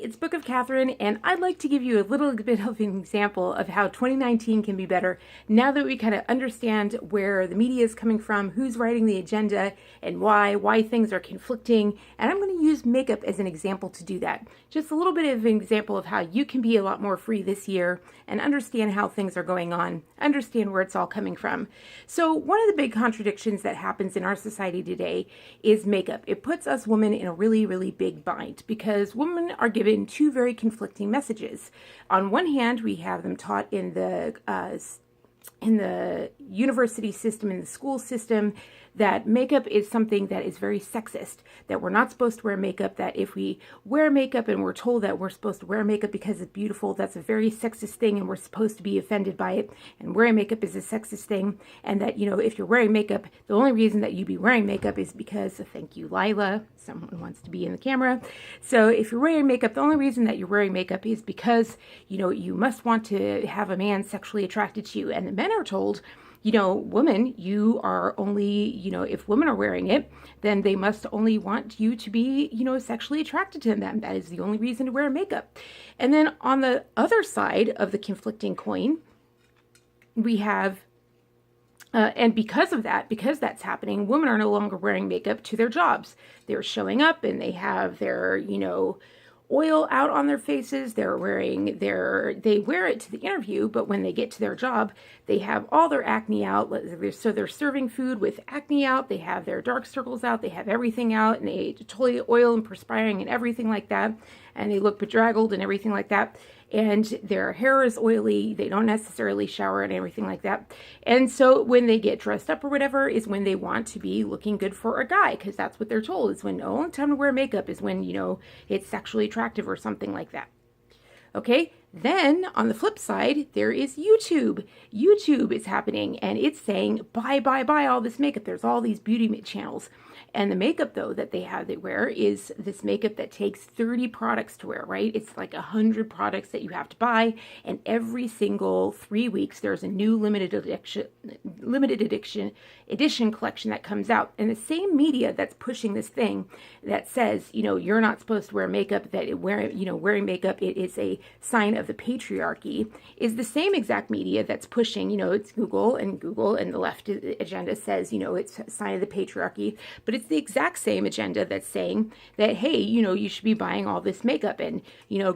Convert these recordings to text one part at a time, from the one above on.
it's Book of Katherine, and I'd like to give you a little bit of an example of how 2019 can be better now that we kind of understand where the media is coming from, who's writing the agenda, and why things are conflicting. And I'm going to use makeup as an example to do that. Just a little bit of an example of how you can be a lot more free this year and understand how things are going on, understand where it's all coming from. So one of the big contradictions that happens in our society today is makeup. It puts us women in a really, really big bind because women are given two very conflicting messages. On one hand, we have them taught in the university system, in the school system, that makeup is something that is very sexist, that we're not supposed to wear makeup, that if we wear makeup and we're told that we're supposed to wear makeup because it's beautiful, that's a very sexist thing and we're supposed to be offended by it, and wearing makeup is a sexist thing, and that, if you're wearing makeup, the only reason that you'd be wearing makeup is because, thank you, Lila, someone wants to be in the camera. So if you're wearing makeup, the only reason that you're wearing makeup is because, you must want to have a man sexually attracted to you. And the men are told, woman, you are only, if women are wearing it, then they must only want you to be, sexually attracted to them. That is the only reason to wear makeup. And then on the other side of the conflicting coin, we have, and because of that, because that's happening, women are no longer wearing makeup to their jobs. They're showing up and they have their, oil out on their faces. They wear it to the interview, but when they get to their job, they have all their acne out. So they're serving food with acne out. They have their dark circles out. They have everything out, and they totally oil and perspiring and everything like that. And they look bedraggled and everything like that. And their hair is oily. They don't necessarily shower and everything like that. And so when they get dressed up or whatever is when they want to be looking good for a guy, because that's what they're told. Is when the only time to wear makeup is when, it's sexually attractive or something like that. Okay, then on the flip side, there is YouTube. YouTube is happening and it's saying, buy all this makeup. There's all these beauty channels. And the makeup, though, that they wear is this makeup that takes 30 products to wear, right? It's like 100 products that you have to buy. And every single 3 weeks, there's a new limited edition collection that comes out. And the same media that's pushing this thing that says, you're not supposed to wear makeup, that wearing makeup, it is a sign of the patriarchy, is the same exact media that's pushing, it's Google and the left agenda says, it's a sign of the patriarchy. But it's the exact same agenda that's saying that, hey, you should be buying all this makeup, and,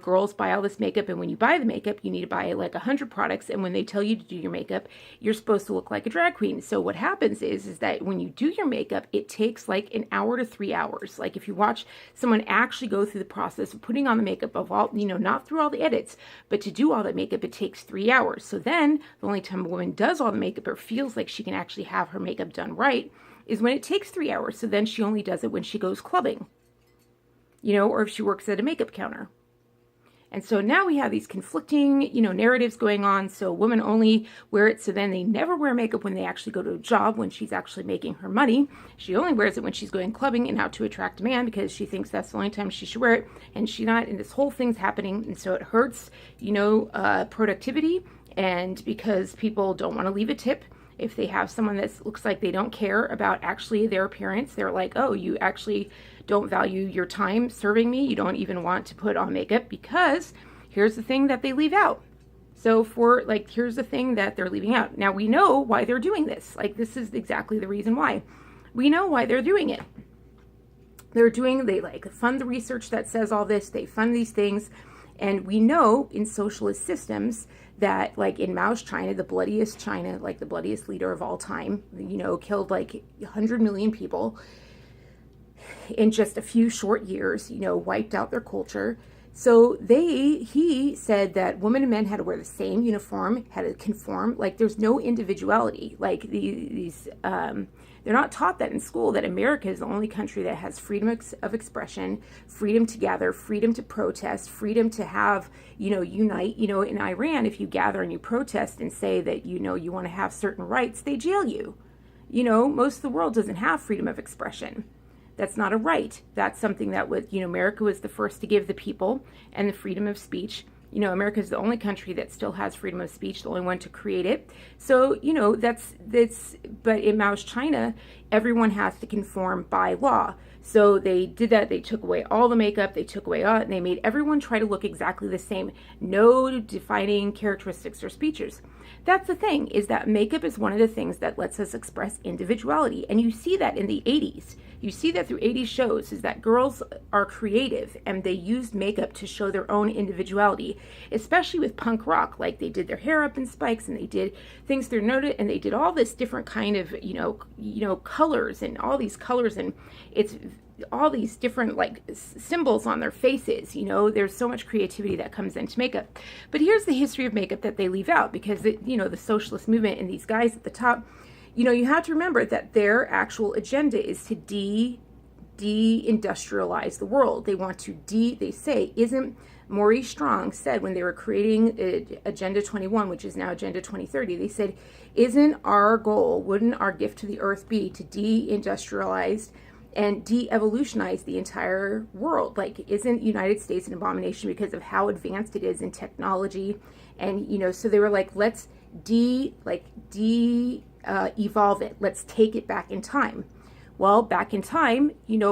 girls buy all this makeup, and when you buy the makeup, you need to buy like 100 products, and when they tell you to do your makeup, you're supposed to look like a drag queen. So what happens is that when you do your makeup, it takes like an hour to 3 hours. Like if you watch someone actually go through the process of putting on the makeup of all, not through all the edits, but to do all that makeup, it takes 3 hours. So then the only time a woman does all the makeup or feels like she can actually have her makeup done right is when it takes 3 hours. So then she only does it when she goes clubbing, or if she works at a makeup counter. And so now we have these conflicting, narratives going on. So women only wear it. So then they never wear makeup when they actually go to a job, when she's actually making her money. She only wears it when she's going clubbing and out to attract a man because she thinks that's the only time she should wear it. And she's not, and this whole thing's happening. And so it hurts, productivity. And because people don't want to leave a tip. If they have someone that looks like they don't care about actually their appearance, they're like, oh, you actually don't value your time serving me. You don't even want to put on makeup because here's the thing that they leave out. So here's the thing that they're leaving out. Now we know why they're doing this. This is exactly the reason why. We know why they're doing it. They fund the research that says all this. They fund these things. And we know in socialist systems that, like in Mao's China, the bloodiest leader of all time, killed like 100 million people in just a few short years, wiped out their culture. So he said that women and men had to wear the same uniform, had to conform. Like there's no individuality. Like they're not taught that in school, that America is the only country that has freedom of expression, freedom to gather, freedom to protest, freedom to have, unite. In Iran, if you gather and you protest and say that, you want to have certain rights, they jail you. Most of the world doesn't have freedom of expression. That's not a right. That's something that was, America was the first to give the people and the freedom of speech. America is the only country that still has freedom of speech, the only one to create it. So, but in Mao's China, everyone has to conform by law. So they did that. They took away all the makeup, they took away all, and they made everyone try to look exactly the same. No defining characteristics or features. That's the thing, is that makeup is one of the things that lets us express individuality. And you see that in the 80s. You see that through 80s shows, is that girls are creative and they used makeup to show their own individuality, especially with punk rock. Like they did their hair up in spikes and they did things through noted and they did all this different kind of, colors and all these colors, and it's all these different like symbols on their faces. There's so much creativity that comes into makeup. But here's the history of makeup that they leave out, because the socialist movement and these guys at the top, you have to remember that their actual agenda is to de-industrialize the world. They want to they say, isn't Maurice Strong said when they were creating Agenda 21, which is now Agenda 2030, they said, isn't our goal, wouldn't our gift to the earth be to de-industrialize and de-evolutionize the entire world? Like, isn't United States an abomination because of how advanced it is in technology? And, so they were like, let's evolve it. Let's take it back in time. Well, back in time,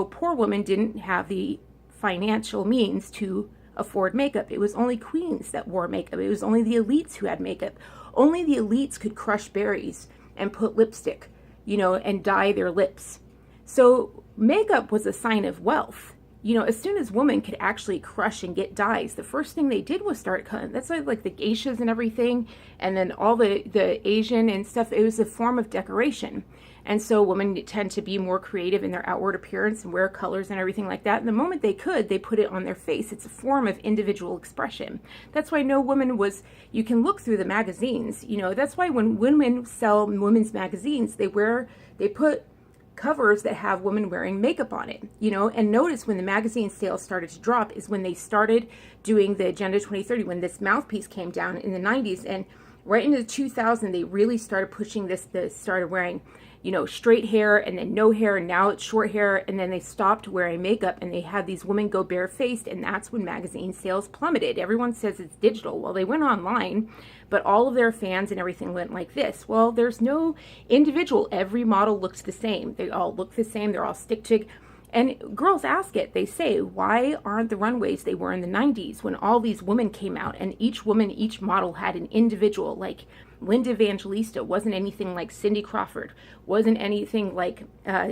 poor women didn't have the financial means to afford makeup. It was only queens that wore makeup. It was only the elites who had makeup. Only the elites could crush berries and put lipstick, and dye their lips. So makeup was a sign of wealth. As soon as women could actually crush and get dyes, the first thing they did was start cutting. That's why, like the geishas and everything, and then all the Asian and stuff, it was a form of decoration. And so women tend to be more creative in their outward appearance and wear colors and everything like that. And the moment they could, they put it on their face. It's a form of individual expression. That's why no woman you can look through the magazines, that's why when women sell women's magazines, they put covers that have women wearing makeup on it, and notice when the magazine sales started to drop is when they started doing the Agenda 2030, when this mouthpiece came down in the 90s, and right into 2000, they really started pushing this, started wearing, straight hair and then no hair, and now it's short hair, and then they stopped wearing makeup and they had these women go barefaced, and that's when magazine sales plummeted. Everyone says it's digital. Well, they went online, but all of their fans and everything went like this. Well, there's no individual. Every model looks the same. They all look the same. They're all stick. And girls ask it. They say, why aren't the runways they were in the 90s when all these women came out and each model had an individual, like Linda Evangelista wasn't anything like Cindy Crawford, wasn't anything like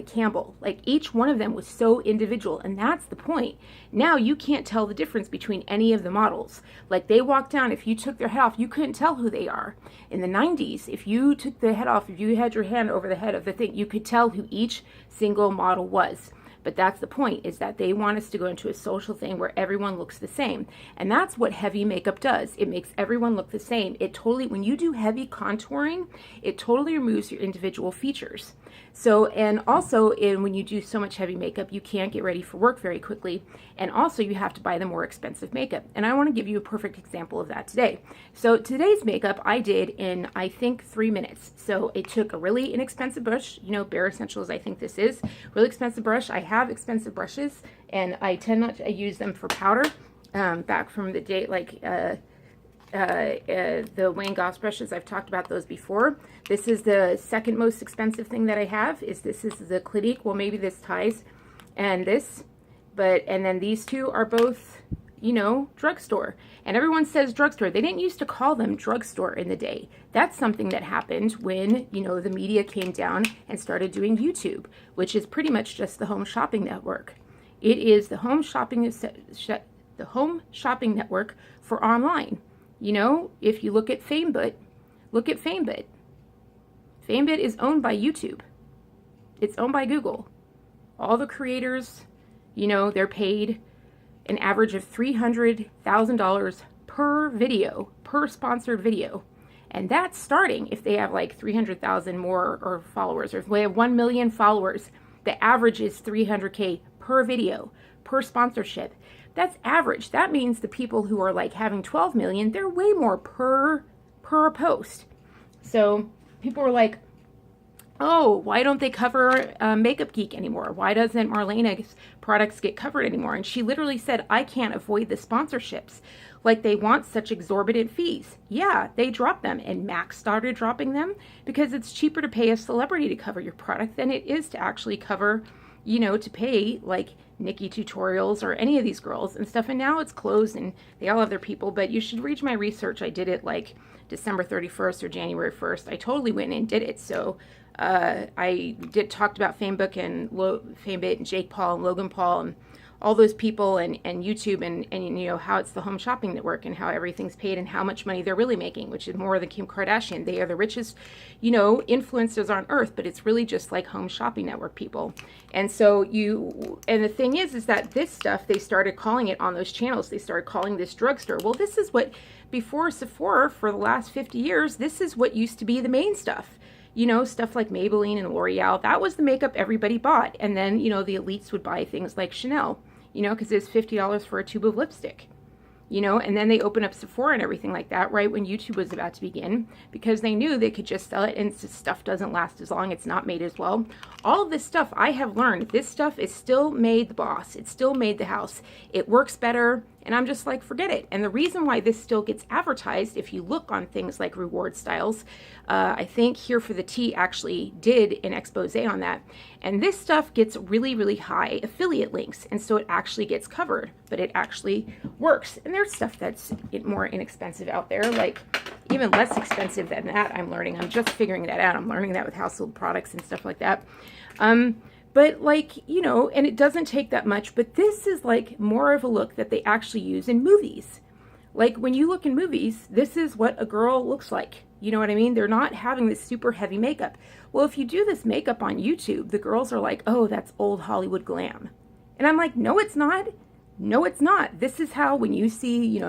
Campbell. Like each one of them was so individual, and that's the point. Now you can't tell the difference between any of the models. Like they walk down, if you took their head off, you couldn't tell who they are. In the 90s, if you took the head off, if you had your hand over the head of the thing, you could tell who each single model was. But that's the point, is that they want us to go into a social thing where everyone looks the same. And that's what heavy makeup does. It makes everyone look the same. When you do heavy contouring, it totally removes your individual features. So, and also when you do so much heavy makeup, you can't get ready for work very quickly. And also you have to buy the more expensive makeup. And I want to give you a perfect example of that today. So today's makeup I did in, I think, 3 minutes. So it took a really inexpensive brush, Bare Essentials, I think this is, really expensive brush. I have expensive brushes and I tend not to use them for powder, back from the day, like, the Wayne Goss brushes. I've talked about those before. This is the second most expensive thing that I have. This is the Clinique. Well, maybe this ties, and this, and then these two are both, drugstore. And everyone says drugstore. They didn't used to call them drugstore in the day. That's something that happened when, the media came down and started doing YouTube, which is pretty much just the home shopping network. It is the home shopping network for online. If you look at Famebit, look at Famebit. Famebit is owned by YouTube. It's owned by Google. All the creators, they're paid an average of $300,000 per video, per sponsored video. And that's starting if they have like 300,000 more or followers, or if they have 1 million followers, the average is $300K per video, per sponsorship. That's average. That means the people who are like having 12 million, they're way more per post. So people were like, oh, why don't they cover Makeup Geek anymore? Why doesn't Marlena's products get covered anymore? And she literally said, I can't avoid the sponsorships. Like, they want such exorbitant fees. Yeah, they drop them. And Mac started dropping them because it's cheaper to pay a celebrity to cover your product than it is to actually cover, to pay like Nikki Tutorials or any of these girls and stuff. And now it's closed and they all have their people, but you should read my research. I did it like December 31st or January 1st. I totally went and did it. So I talked about Famebook and Famebit and Jake Paul and Logan Paul and all those people and YouTube and how it's the home shopping network and how everything's paid and how much money they're really making, which is more than Kim Kardashian. They are the richest, influencers on earth, but it's really just like home shopping network people. And so and the thing is that this stuff, they started calling it on those channels. They started calling this drugstore. Well, this is what, before Sephora for the last 50 years, this is what used to be the main stuff. Stuff like Maybelline and L'Oreal, that was the makeup everybody bought. And then, the elites would buy things like Chanel, because it's $50 for a tube of lipstick, and then they open up Sephora and everything like that, right when YouTube was about to begin, because they knew they could just sell it and stuff doesn't last as long. It's not made as well. All of this stuff I have learned, this stuff is still made the boss. It's still made the house. It works better. And I'm just like, forget it. And the reason why this still gets advertised, if you look on things like reward styles, I think Here for the Tea actually did an expose on that. And this stuff gets really, really high affiliate links. And so it actually gets covered, but it actually works. And there's stuff that's more inexpensive out there, like even less expensive than that. I'm learning. I'm just figuring that out. I'm learning that with household products and stuff like that. But and it doesn't take that much, but this is like more of a look that they actually use in movies. Like when you look in movies, this is what a girl looks like. You know what I mean? They're not having this super heavy makeup. Well, if you do this makeup on YouTube, the girls are like, oh, that's old Hollywood glam. And I'm like, no, it's not. No, it's not. This is how, when you see,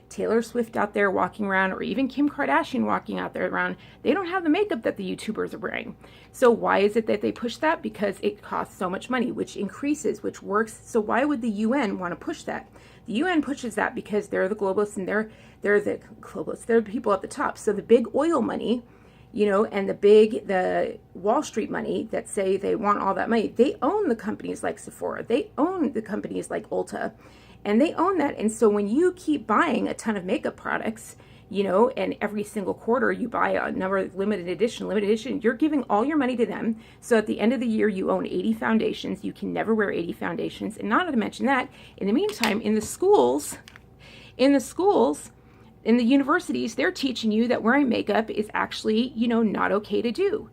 Taylor Swift out there walking around, or even Kim Kardashian walking out there around, they don't have the makeup that the YouTubers are wearing. So why is it that they push that? Because it costs so much money, which increases, which works. So why would the UN want to push that? The UN pushes that because they're the globalists and they're the globalists. They're the people at the top. So the big oil money, and the Wall Street money that say they want all that money, they own the companies like Sephora, they own the companies like Ulta, and they own that. And so when you keep buying a ton of makeup products, and every single quarter you buy a number of limited edition, you're giving all your money to them. So at the end of the year, you own 80 foundations. You can never wear 80 foundations. And not to mention that, in the meantime, in the schools, in the universities, they're teaching you that wearing makeup is actually, not okay to do.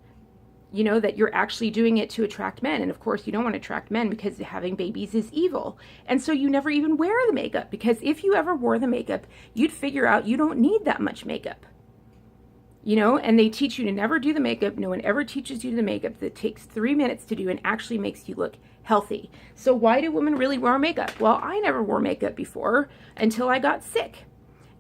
That you're actually doing it to attract men. And of course, you don't want to attract men because having babies is evil. And so you never even wear the makeup, because if you ever wore the makeup, you'd figure out you don't need that much makeup. And they teach you to never do the makeup. No one ever teaches you the makeup that takes 3 minutes to do and actually makes you look healthy. So why do women really wear makeup? Well, I never wore makeup before until I got sick.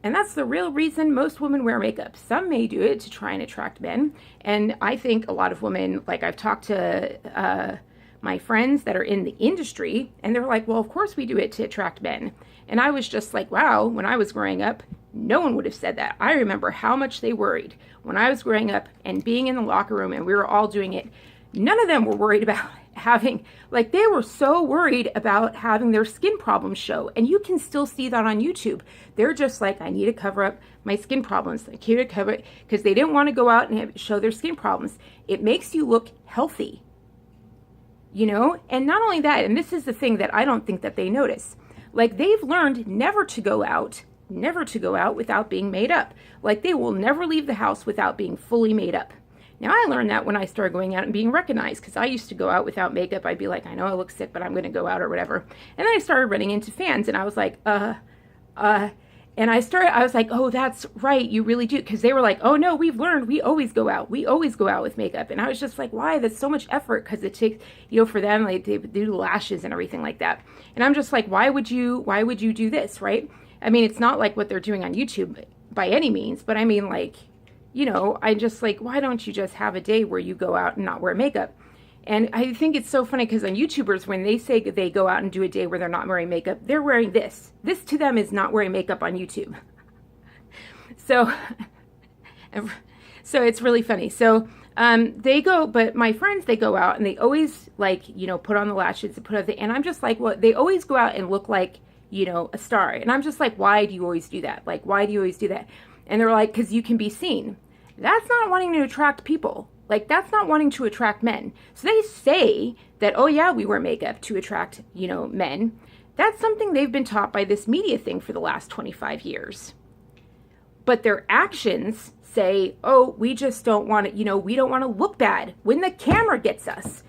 And that's the real reason most women wear makeup. Some may do it to try and attract men. And I think a lot of women, like I've talked to my friends that are in the industry, and they're like, well, of course we do it to attract men. And I was just like, wow, when I was growing up, no one would have said that. I remember how much they worried when I was growing up and being in the locker room and we were all doing it. None of them were worried about they were so worried about having their skin problems show. And you can still see that on YouTube. They're just like, I need to cover up my skin problems. I need to cover it, because they didn't want to go out and show their skin problems. It makes you look healthy, And not only that, and this is the thing that I don't think that they notice, like they've learned never to go out without being made up. Like they will never leave the house without being fully made up. Now, I learned that when I started going out and being recognized, because I used to go out without makeup. I'd be like, I know I look sick, but I'm going to go out or whatever. And then I started running into fans, and I was like, and I was like, oh, that's right, you really do. Because they were like, oh, no, we've learned, we always go out. We always go out with makeup. And I was just like, why? That's so much effort, because it takes, for them, like, they do lashes and everything like that. And I'm just like, why would you do this, right? I mean, it's not like what they're doing on YouTube by any means, but I mean, like, I just like, why don't you just have a day where you go out and not wear makeup? And I think it's so funny because on YouTubers, when they say they go out and do a day where they're not wearing makeup, they're wearing this. This to them is not wearing makeup on YouTube. So it's really funny. So but my friends, they go out and they always put on the lashes and and I'm just like, well, they always go out and look like, a star. And I'm just like, why do you always do that? Like, why do you always do that? And they're like, because you can be seen. That's not wanting to attract people. Like, that's not wanting to attract men. So they say that, oh yeah, we wear makeup to attract, men. That's something they've been taught by this media thing for the last 25 years. But their actions say, oh, we just don't want to, we don't want to look bad when the camera gets us,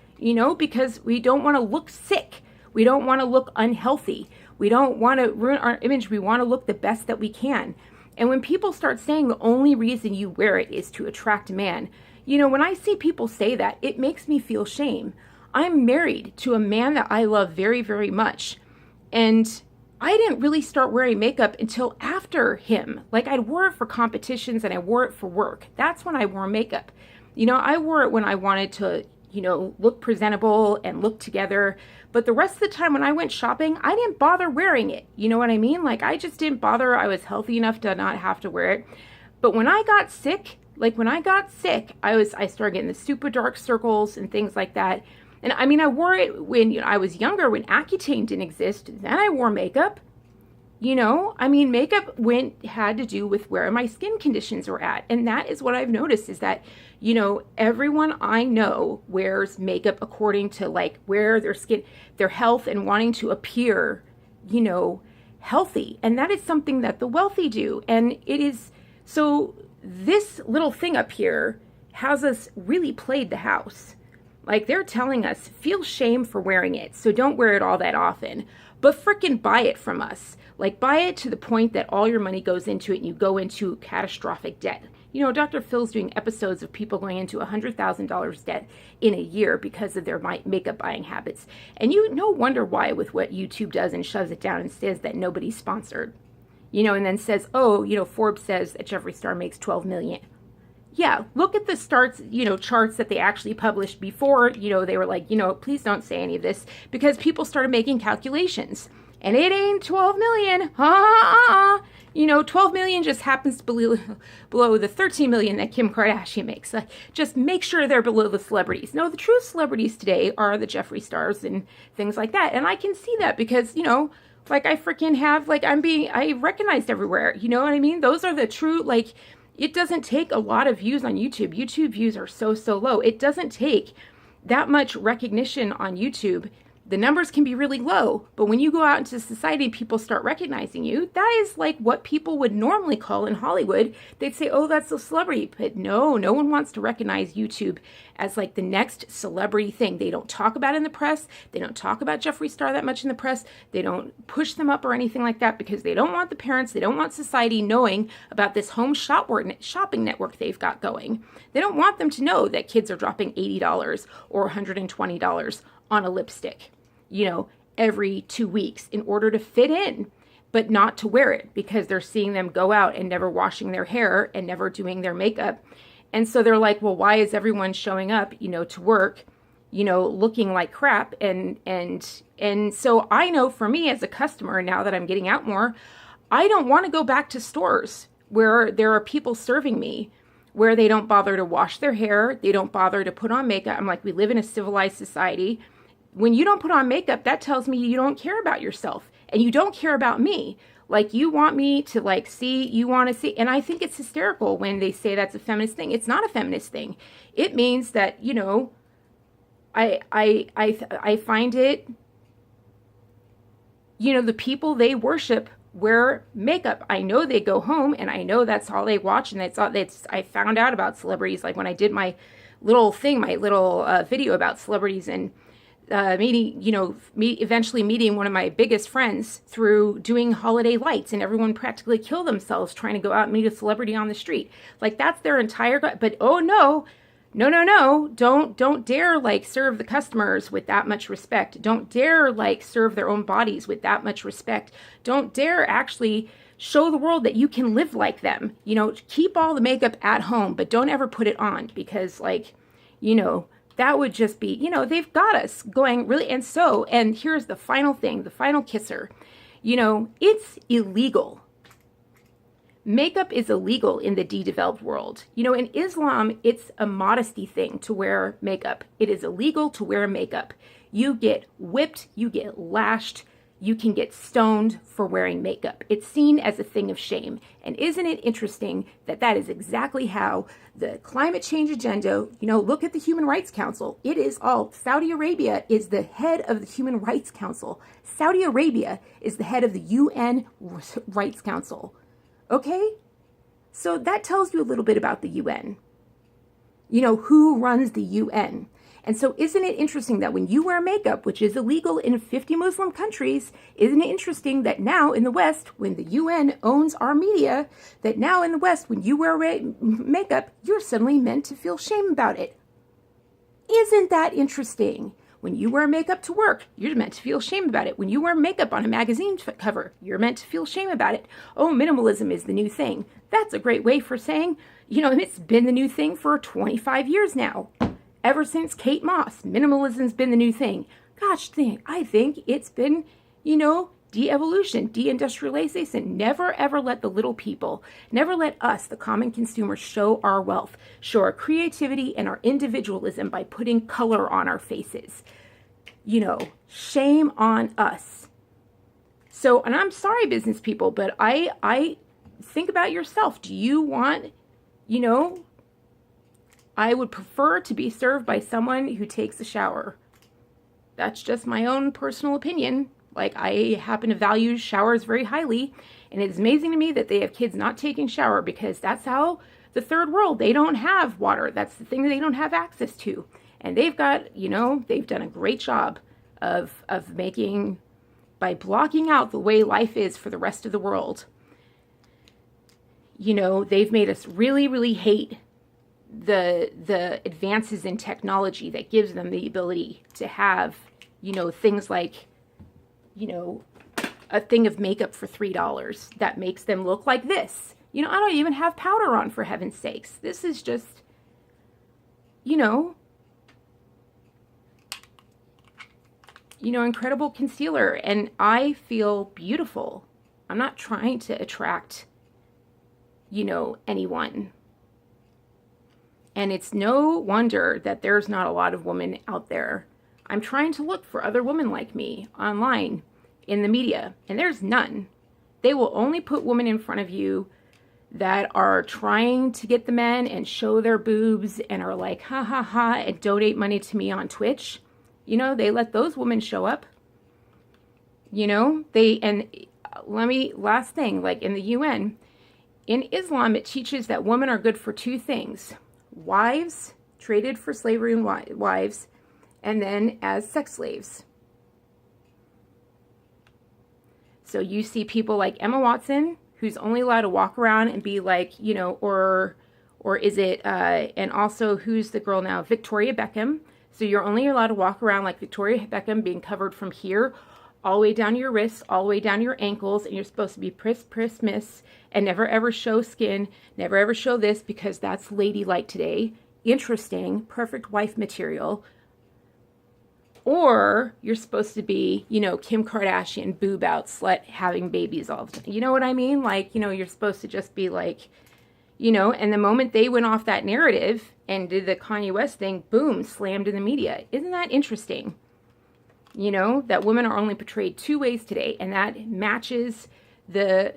because we don't want to look sick. We don't want to look unhealthy. We don't want to ruin our image. We want to look the best that we can. And when people start saying the only reason you wear it is to attract a man, when I see people say that, it makes me feel shame. I'm married to a man that I love very, very much. And I didn't really start wearing makeup until after him. Like, I wore it for competitions and I wore it for work. That's when I wore makeup. I wore it when I wanted to, look presentable and look together. But the rest of the time when I went shopping, I didn't bother wearing it. You know what I mean? Like, I just didn't bother. I was healthy enough to not have to wear it. But when I got sick, I started getting the super dark circles and things like that. And I mean, I wore it when I was younger, when Accutane didn't exist. Then I wore makeup. Makeup had to do with where my skin conditions were at. And that is what I've noticed is that, everyone I know wears makeup according to like where their skin, their health, and wanting to appear, healthy. And that is something that the wealthy do. And it is, so this little thing up here has us really played the house. Like, they're telling us, feel shame for wearing it, so don't wear it all that often. But frickin' buy it from us. Like, buy it to the point that all your money goes into it and you go into catastrophic debt. Dr. Phil's doing episodes of people going into $100,000 debt in a year because of their makeup buying habits. And no wonder why with what YouTube does and shoves it down and says that nobody's sponsored. And then says, oh, Forbes says that Jeffree Star makes $12 million. Yeah, look at the charts that they actually published before, they were like, please don't say any of this, because people started making calculations. And it ain't 12 million. 12 million just happens to below the 13 million that Kim Kardashian makes. Just make sure they're below the celebrities. No, the true celebrities today are the Jeffree Stars and things like that. And I can see that because, like I freaking have, like I recognized everywhere. You know what I mean? Those are the true, like, it doesn't take a lot of views on YouTube. YouTube views are so low. It doesn't take that much recognition on YouTube. The numbers can be really low, but when you go out into society and people start recognizing you, that is like what people would normally call in Hollywood. They'd say, oh, that's a celebrity. But no one wants to recognize YouTube as like the next celebrity thing. They don't talk about it in the press. They don't talk about Jeffree Star that much in the press. They don't push them up or anything like that because they don't want the parents, they don't want society knowing about this home shopping network they've got going. They don't want them to know that kids are dropping $80 or $120 on a lipstick, every 2 weeks in order to fit in, but not to wear it because they're seeing them go out and never washing their hair and never doing their makeup. And so they're like, well, why is everyone showing up, to work, looking like crap? And so I know for me as a customer, now that I'm getting out more, I don't want to go back to stores where there are people serving me where they don't bother to wash their hair. They don't bother to put on makeup. I'm like, we live in a civilized society. When you don't put on makeup, that tells me you don't care about yourself and you don't care about me. Like, you want me to you want to see. And I think it's hysterical when they say that's a feminist thing. It's not a feminist thing. It means that, I find it, the people they worship wear makeup. I know they go home and I know that's all they watch. And I found out about celebrities, like when I did my little video about celebrities and eventually meeting one of my biggest friends through doing holiday lights, and everyone practically kill themselves trying to go out and meet a celebrity on the street. Like, that's their entire, but oh no, don't dare serve the customers with that much respect. Don't dare serve their own bodies with that much respect. Don't dare actually show the world that you can live like them. Keep all the makeup at home, but don't ever put it on because that would just be, they've got us going really. And here's the final thing, the final kisser. It's illegal. Makeup is illegal in the developed world. In Islam, it's a modesty thing to wear makeup. It is illegal to wear makeup. You get whipped, you get lashed, you can get stoned for wearing makeup. It's seen as a thing of shame. And isn't it interesting that that is exactly how the climate change agenda, look at the Human Rights Council. It is all, Saudi Arabia is the head of the Human Rights Council. Saudi Arabia is the head of the UN Rights Council. Okay? So that tells you a little bit about the UN. Who runs the UN. And so isn't it interesting that when you wear makeup, which is illegal in 50 Muslim countries, isn't it interesting that now in the West, when the UN owns our media, that now in the West, when you wear makeup, you're suddenly meant to feel shame about it? Isn't that interesting? When you wear makeup to work, you're meant to feel shame about it. When you wear makeup on a magazine cover, you're meant to feel shame about it. Oh, minimalism is the new thing. That's a great way for saying, it's been the new thing for 25 years now. Ever since Kate Moss, minimalism's been the new thing. Gosh dang, I think it's been, de-evolution, de-industrialization. Never ever let the little people, never let us, the common consumer, show our wealth, show our creativity and our individualism by putting color on our faces. Shame on us. So, and I'm sorry, business people, but I think about yourself. Do you want, I would prefer to be served by someone who takes a shower. That's just my own personal opinion. I happen to value showers very highly, and it's amazing to me that they have kids not taking shower because that's how the third world, they don't have water. That's the thing that they don't have access to. And they've got, they've done a great job of making, by blocking out the way life is for the rest of the world. They've made us really, really hate the advances in technology that gives them the ability to have, things like, a thing of makeup for $3 that makes them look like this. I don't even have powder on, for heaven's sakes. This is just, incredible concealer. And I feel beautiful. I'm not trying to attract, anyone. And it's no wonder that there's not a lot of women out there. I'm trying to look for other women like me online in the media, and there's none. They will only put women in front of you that are trying to get the men and show their boobs and are like, ha ha ha, and donate money to me on Twitch. They let those women show up. Last thing, like in the UN, in Islam, it teaches that women are good for two things. Wives, traded for slavery and wives, and then as sex slaves. So you see people like Emma Watson, who's only allowed to walk around and be like, or is it, and also who's the girl now, Victoria Beckham. So you're only allowed to walk around like Victoria Beckham, being covered from here all the way down to your wrists, all the way down to your ankles, and you're supposed to be priss, miss, and never ever show skin, never ever show this because that's ladylike today. Interesting, perfect wife material. Or you're supposed to be, Kim Kardashian, boob out, slut, having babies all the time. You know what I mean? You're supposed to just be like, and the moment they went off that narrative and did the Kanye West thing, boom, slammed in the media. Isn't that interesting? That women are only portrayed two ways today, and that matches the,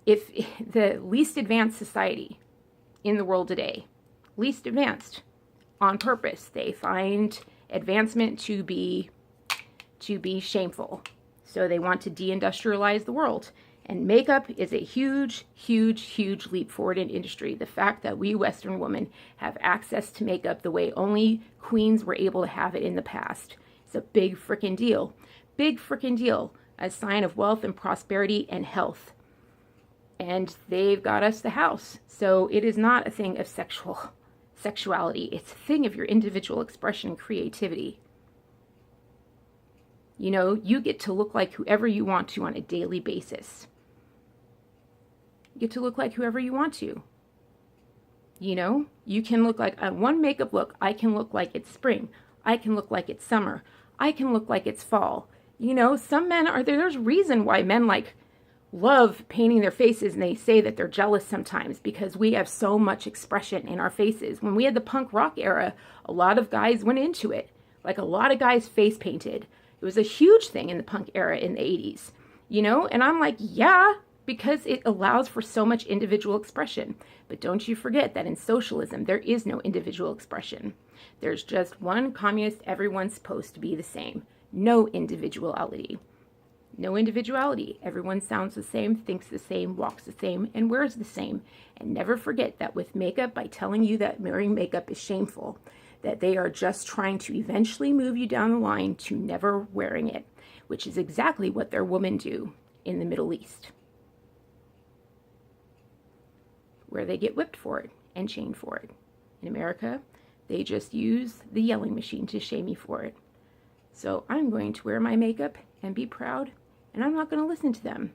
if the least advanced society in the world today, least advanced on purpose, they find advancement to be shameful. So they want to deindustrialize the world. And makeup is a huge, huge, huge leap forward in industry. The fact that we Western women have access to makeup the way only queens were able to have it in the past. It's a big freaking deal. Big freaking deal. A sign of wealth and prosperity and health. And they've got us the house. So it is not a thing of sexuality. It's a thing of your individual expression and creativity. You get to look like whoever you want to on a daily basis. You get to look like whoever you want to. You can look like, on one makeup look, I can look like it's spring. I can look like it's summer. I can look like it's fall. Some men are there. There's a reason why men love painting their faces, and they say that they're jealous sometimes because we have so much expression in our faces. When we had the punk rock era, a lot of guys went into it. A lot of guys face painted. It was a huge thing in the punk era in the 80s, you know? And I'm like, yeah, because it allows for so much individual expression. But don't you forget that in socialism, there is no individual expression. There's just one communist, everyone's supposed to be the same. No individuality. No individuality. Everyone sounds the same, thinks the same, walks the same, and wears the same. And never forget that with makeup, by telling you that wearing makeup is shameful, that they are just trying to eventually move you down the line to never wearing it, which is exactly what their women do in the Middle East, where they get whipped for it and chained for it. In America, they just use the yelling machine to shame you for it. So I'm going to wear my makeup and be proud, and I'm not going to listen to them.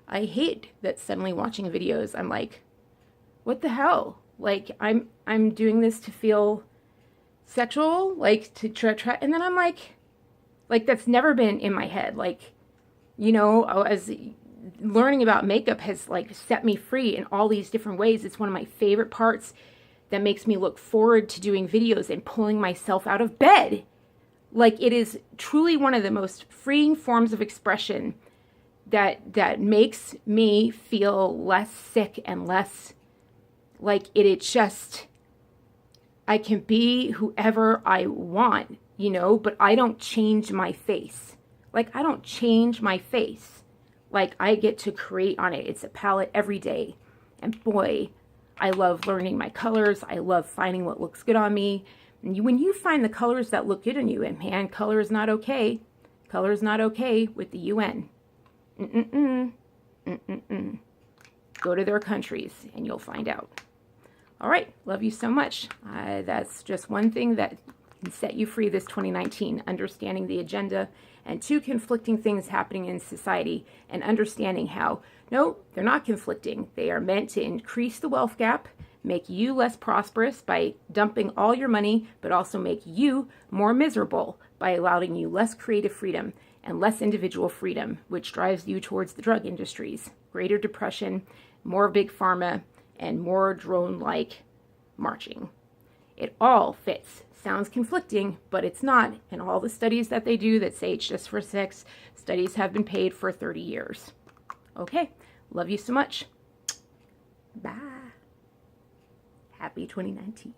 I hate that suddenly watching videos, I'm like, what the hell? Like, I'm doing this to feel sexual, like to try, and then I'm like that's never been in my head. Like, you know, as learning about makeup has like set me free in all these different ways. It's one of my favorite parts that makes me look forward to doing videos and pulling myself out of bed. Like, it is truly one of the most freeing forms of expression that makes me feel less sick and less like it just, I can be whoever I want, you know, but I don't change my face. Like, I don't change my face. Like, I get to create on it. It's a palette every day. And boy, I love learning my colors. I love finding what looks good on me. And when you find the colors that look good on you, and man, color is not okay. Color is not okay with the UN. Go to their countries and you'll find out. All right, love you so much. That's just one thing that can set you free this 2019, understanding the agenda and two conflicting things happening in society and understanding how, no, they're not conflicting. They are meant to increase the wealth gap, make you less prosperous by dumping all your money, but also make you more miserable by allowing you less creative freedom and less individual freedom, which drives you towards the drug industries, greater depression, more big pharma, and more drone-like marching. It all fits. Sounds conflicting, but it's not. And all the studies that they do that say it's just for sex, studies have been paid for 30 years. Okay, love you so much. Bye. Happy 2019.